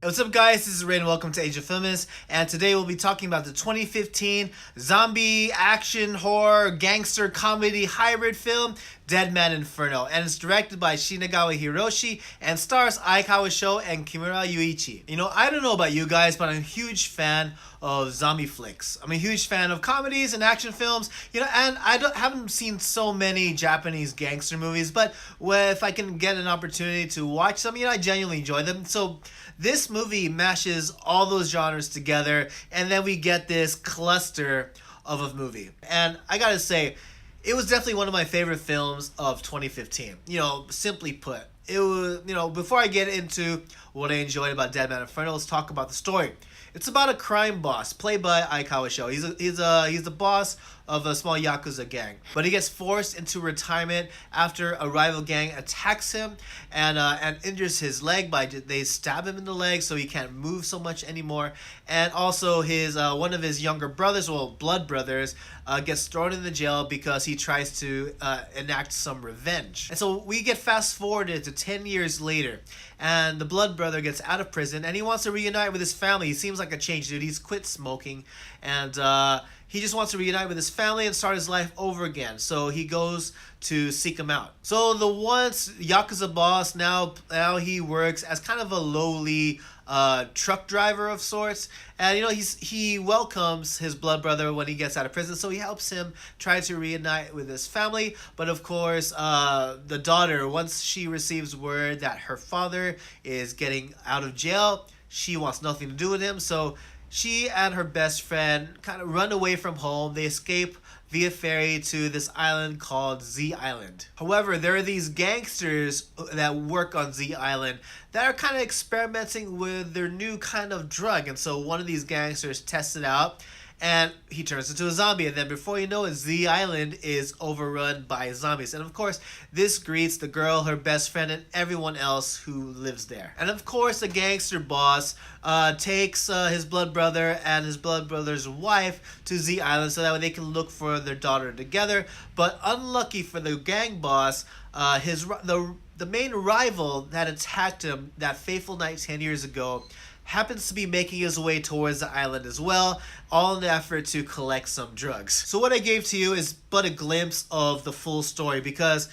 Hey, what's up guys, this is Ray and welcome to Age of Filmist, and today we'll be talking about the 2015 zombie action horror gangster comedy hybrid film Deadman Inferno, and it's directed by Shinagawa Hiroshi and stars Aikawa Sho and Kimura Yuichi. I don't know about you guys, but I'm a huge fan of zombie flicks. I'm a huge fan of comedies and action films, and haven't seen so many Japanese gangster movies, but if I can get an opportunity to watch some, I genuinely enjoy them. So this movie mashes all those genres together, and then we get this cluster of a movie. And I gotta say, it was definitely one of my favorite films of 2015. Simply put, it was, before I get into what I enjoyed about Deadman Inferno, let's talk about the story. It's about a crime boss played by Aikawa Sho. He's the boss of a small Yakuza gang, but he gets forced into retirement after a rival gang attacks him and injures his leg they stab him in the leg, so he can't move so much anymore. And also his one of his younger brothers, blood brothers, gets thrown in the jail because he tries to enact some revenge. And so we get fast forwarded to 10 years later, and the blood brother gets out of prison and he wants to reunite with his family. He seems like a changed dude. He's quit smoking, and he just wants to reunite with his family and start his life over again. So he goes to seek him out. So the once Yakuza boss, now he works as kind of a lowly truck driver of sorts, and he welcomes his blood brother when he gets out of prison, so he helps him try to reunite with his family. But of course, the daughter, once she receives word that her father is getting out of jail, she wants nothing to do with him, so she and her best friend kind of run away from home. They escape via ferry to this island called Z Island. However, there are these gangsters that work on Z Island that are kind of experimenting with their new kind of drug. And so one of these gangsters tests it out, and he turns into a zombie. And then before you know it, Z Island is overrun by zombies. And of course, this greets the girl, her best friend, and everyone else who lives there. And of course, the gangster boss takes his blood brother and his blood brother's wife to Z Island so that way they can look for their daughter together. But unlucky for the gang boss, the main rival that attacked him that fateful night 10 years ago happens to be making his way towards the island as well, all in the effort to collect some drugs. So what I gave to you is but a glimpse of the full story, because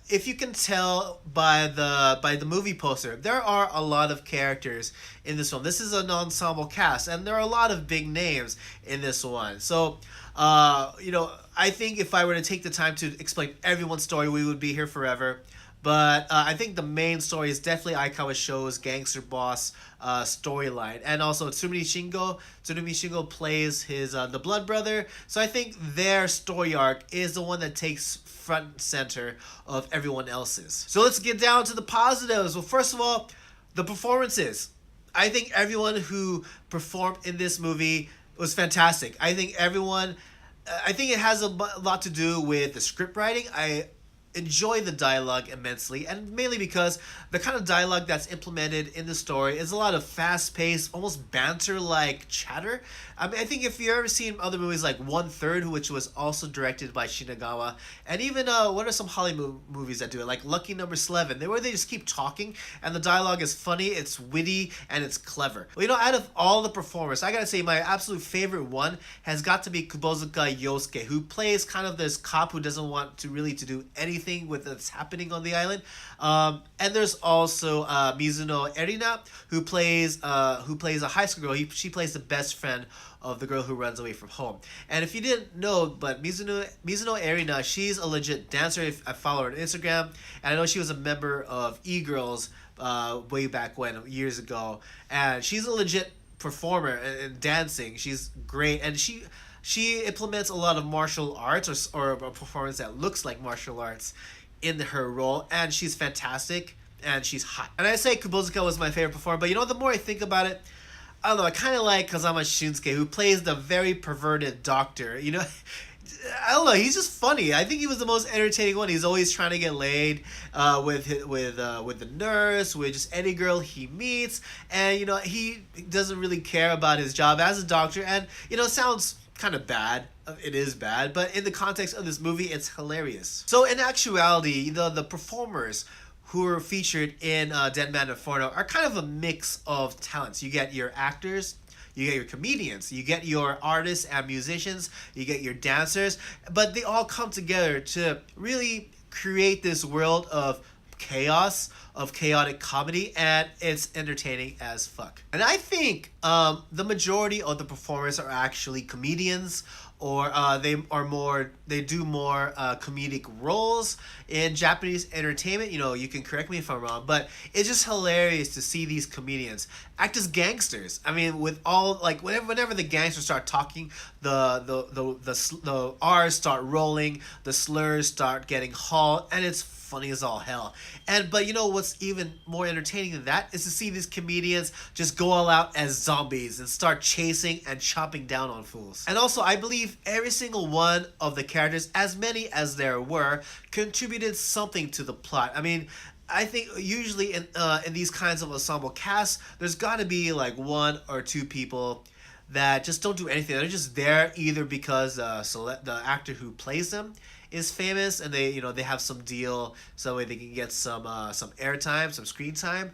if you can tell by the movie poster, there are a lot of characters in this film. This is an ensemble cast, and there are a lot of big names in this one. So I think if I were to take the time to explain everyone's story, we would be here forever. But I think the main story is definitely Aikawa Sho's gangster boss storyline, and also Tsurumi Shingo plays his the blood brother. So I think their story arc is the one that takes front and center of everyone else's. So let's get down to the positives. Well, first of all, the performances. I think everyone who performed in this movie was fantastic. I think it has a lot to do with the script writing. I enjoy the dialogue immensely, and mainly because the kind of dialogue that's implemented in the story is a lot of fast-paced, almost banter-like chatter. I think if you've ever seen other movies like 1/3, which was also directed by Shinagawa, and even what are some Hollywood movies that do it, like Lucky Number 11, where they just keep talking and the dialogue is funny, it's witty, and it's clever. Well, out of all the performers, I gotta say my absolute favorite one has got to be Kubozuka Yosuke, who plays kind of this cop who doesn't want to do anything with what's happening on the island. And there's also Mizuno Erina, who plays a high school girl. She plays the best friend of the girl who runs away from home. And if you didn't know, but Mizuno Erina, she's a legit dancer. I follow her on Instagram, and I know she was a member of E-Girls way back when, years ago. And she's a legit performer in dancing. She's great, and she implements a lot of martial arts or a performance that looks like martial arts in her role, and she's fantastic, and she's hot. And I say Kubozuka was my favorite performer, but the more I think about it, I don't know, I kind of like Kazama Shunsuke, who plays the very perverted doctor. I don't know, he's just funny. I think he was the most entertaining one. He's always trying to get laid with the nurse, with just any girl he meets, and he doesn't really care about his job as a doctor, and it sounds kind of bad. It is bad, but in the context of this movie, it's hilarious. So in actuality, the performers who are featured in Deadman Inferno are kind of a mix of talents. You get your actors, you get your comedians, you get your artists and musicians, you get your dancers, but they all come together to really create this world of chaos, of chaotic comedy, and it's entertaining as fuck. And I think the majority of the performers are actually comedians, or they do more comedic roles in Japanese entertainment. You know, you can correct me if I'm wrong, but it's just hilarious to see these comedians act as gangsters. I mean, with all, like, whenever the gangsters start talking, the R's start rolling, the slurs start getting hauled, and it's funny as all hell. But you know what's even more entertaining than that is to see these comedians just go all out as zombies and start chasing and chopping down on fools. And also, I believe every single one of the characters, as many as there were, contributed something to the plot. I mean, I think usually in these kinds of ensemble casts, there's got to be like one or two people that just don't do anything. They're just there either because the actor who plays them is famous, and they have some deal so they can get some airtime, some screen time,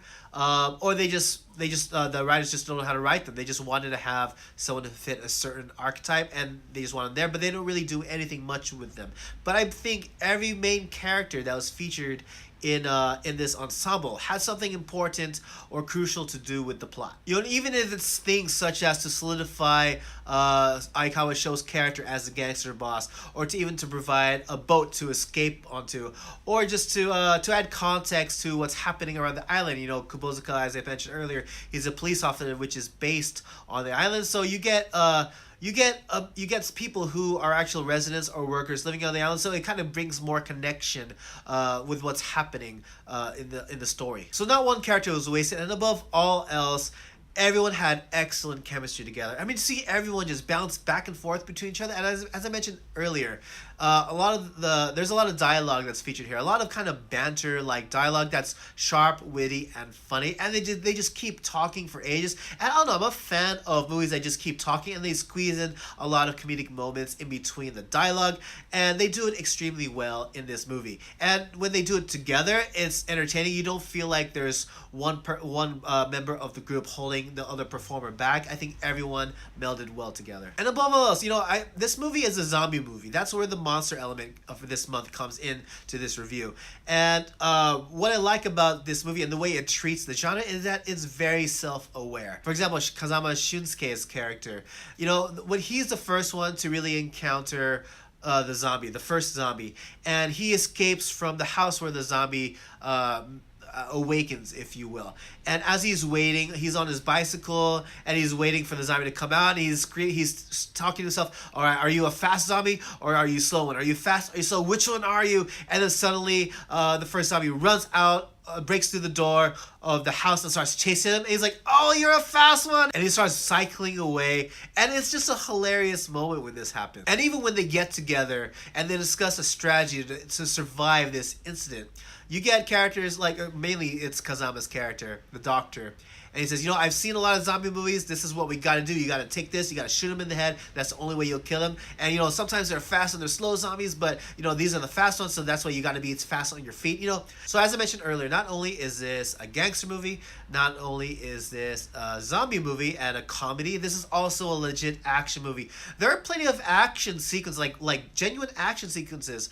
or they just the writers just don't know how to write them. They just wanted to have someone to fit a certain archetype, and they just want them there, but they don't really do anything much with them. But I think every main character that was featured in this ensemble has something important or crucial to do with the plot. You know, even if it's things such as to solidify Aikawa Sho's character as the gangster boss, or to provide a boat to escape onto, or just to add context to what's happening around the island. You know, Kubozuka, as I mentioned earlier, he's a police officer which is based on the island, so you get people who are actual residents or workers living on the island, so it kind of brings more connection with what's happening in the story. So not one character was wasted, and above all else, everyone had excellent chemistry together. I mean, to see everyone just bounce back and forth between each other, and as I mentioned earlier, there's a lot of dialogue that's featured here, a lot of kind of banter like dialogue that's sharp, witty, and funny, and they just keep talking for ages. And I don't know, I'm a fan of movies that just keep talking and they squeeze in a lot of comedic moments in between the dialogue, and they do it extremely well in this movie. And when they do it together, it's entertaining. You don't feel like there's one member of the group holding the other performer back. I think everyone melded well together. And above all else, you know, this movie is a zombie movie. That's where the monster element of this month comes in to this review. And what I like about this movie and the way it treats the genre is that it's very self-aware. For example, Kazama Shunsuke's character, you know, when he's the first one to really encounter the first zombie, and he escapes from the house where the zombie awakens, if you will. And as he's waiting, he's on his bicycle and he's waiting for the zombie to come out, and he's talking to himself, all right, are you a fast zombie or are you a slow one? Are you fast? Are you slow? Which one are you? And then suddenly the first zombie runs out, breaks through the door of the house and starts chasing him. And he's like, oh, you're a fast one. And he starts cycling away. And it's just a hilarious moment when this happens. And even when they get together and they discuss a strategy to survive this incident, you get characters like, mainly it's Kazama's character, the doctor. And he says, you know, I've seen a lot of zombie movies. This is what we got to do. You got to take this. You got to shoot him in the head. That's the only way you'll kill him. And, you know, sometimes they're fast and they're slow zombies, but, you know, these are the fast ones. So that's why you got to be fast on your feet, you know. So as I mentioned earlier, not only is this a gangster movie, not only is this a zombie movie and a comedy, this is also a legit action movie. There are plenty of action sequences, like genuine action sequences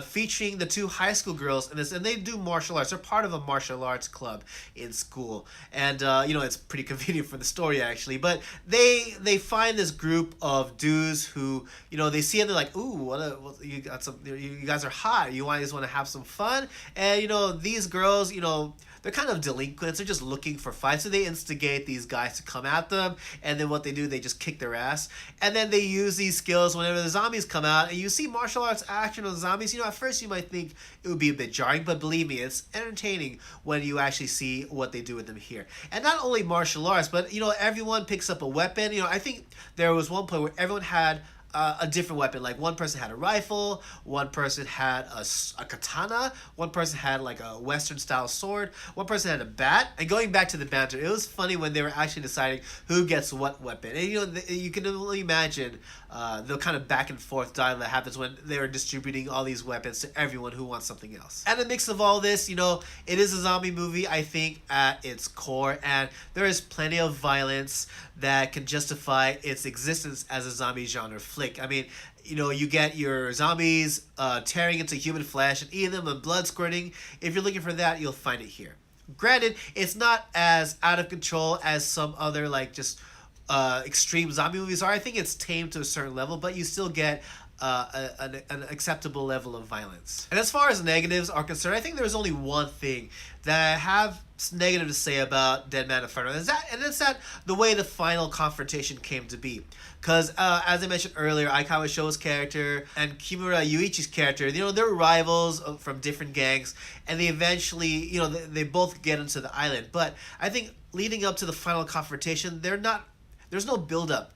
featuring the two high school girls in this. And they do martial arts. They're part of a martial arts club in school. And, you know, it's pretty convenient for the story, actually. But they find this group of dudes who, you know, they see it, they're like, ooh, you guys are hot. You guys want to have some fun? And, you know, these girls, you know, they're kind of delinquents. They're just looking for fights. So they instigate these guys to come at them. And then what they do, they just kick their ass. And then they use these skills whenever the zombies come out. And you see martial arts action on zombies. You know, at first you might think it would be a bit jarring. But believe me, it's entertaining when you actually see what they do with them here. And not only martial arts, but, you know, everyone picks up a weapon. You know, I think there was one point where everyone had a different weapon. Like one person had a rifle, one person had a katana, one person had like a Western style sword, one person had a bat. And going back to the banter, it was funny when they were actually deciding who gets what weapon. And you can only imagine the kind of back and forth dialogue that happens when they were distributing all these weapons to everyone who wants something else. And a mix of all this, it is a zombie movie, I think, at its core, and there is plenty of violence that can justify its existence as a zombie genre flick. I mean, you get your zombies tearing into human flesh and eating them and blood squirting. If you're looking for that, you'll find it here. Granted, it's not as out of control as some other extreme zombie movies are. I think it's tamed to a certain level, but you still get an acceptable level of violence. And as far as negatives are concerned, I think there's only one thing that I have negative to say about Deadman Inferno, and it's that the way the final confrontation came to be. Because as I mentioned earlier, Aikawa Sho's character and Kimura Yuichi's character, they're rivals from different gangs, and they eventually, they both get into the island. But I think leading up to the final confrontation, there's no build-up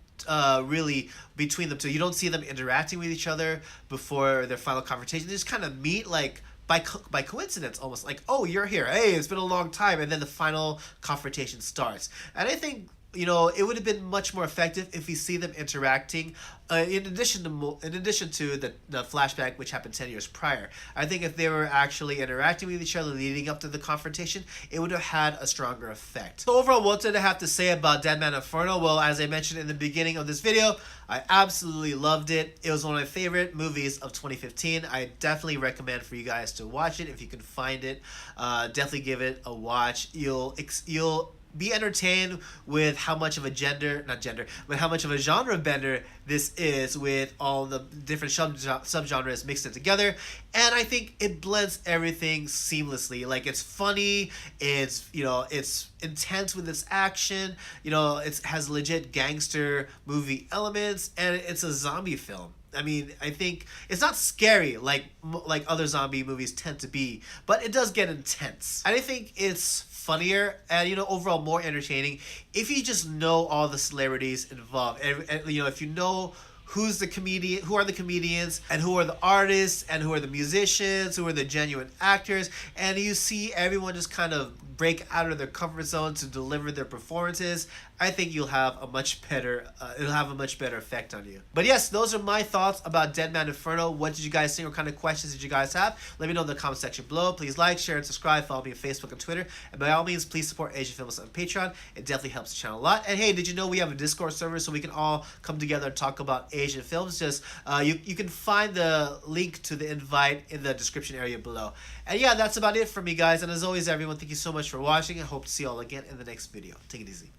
really between them two. You don't see them interacting with each other before their final confrontation. They just kind of meet by coincidence, almost like, oh, you're here, hey, it's been a long time, and then the final confrontation starts. And I think it would have been much more effective if we see them interacting in addition to the flashback which happened 10 years prior. I think if they were actually interacting with each other leading up to the confrontation, it would have had a stronger effect. So overall, what did I have to say about Deadman Inferno? Well, as I mentioned in the beginning of this video, I absolutely loved it. It was one of my favorite movies of 2015. I definitely recommend for you guys to watch it if you can find it. Definitely give it a watch. You'll be entertained with how much of a how much of a genre bender this is, with all the different subgenres mixed together. And I think it blends everything seamlessly. Like, it's funny, it's intense with its action, it has legit gangster movie elements, and it's a zombie film. I mean, I think it's not scary like other zombie movies tend to be, but it does get intense. And I think it's funnier and overall more entertaining if you just know all the celebrities involved, and if you know who are the comedians, and who are the artists, and who are the musicians, who are the genuine actors, and you see everyone just kind of break out of their comfort zone to deliver their performances. I think it'll have a much better effect on you. But yes, those are my thoughts about Deadman Inferno. What did you guys think? What kind of questions did you guys have? Let me know in the comment section below. Please like, share, and subscribe. Follow me on Facebook and Twitter. And by all means, please support Asian Films on Patreon. It definitely helps the channel a lot. And hey, did you know we have a Discord server so we can all come together and talk about Asian films? Just you can find the link to the invite in the description area below. And yeah, that's about it for me, guys. And as always, everyone, thank you so much for watching. I hope to see you all again in the next video. Take it easy.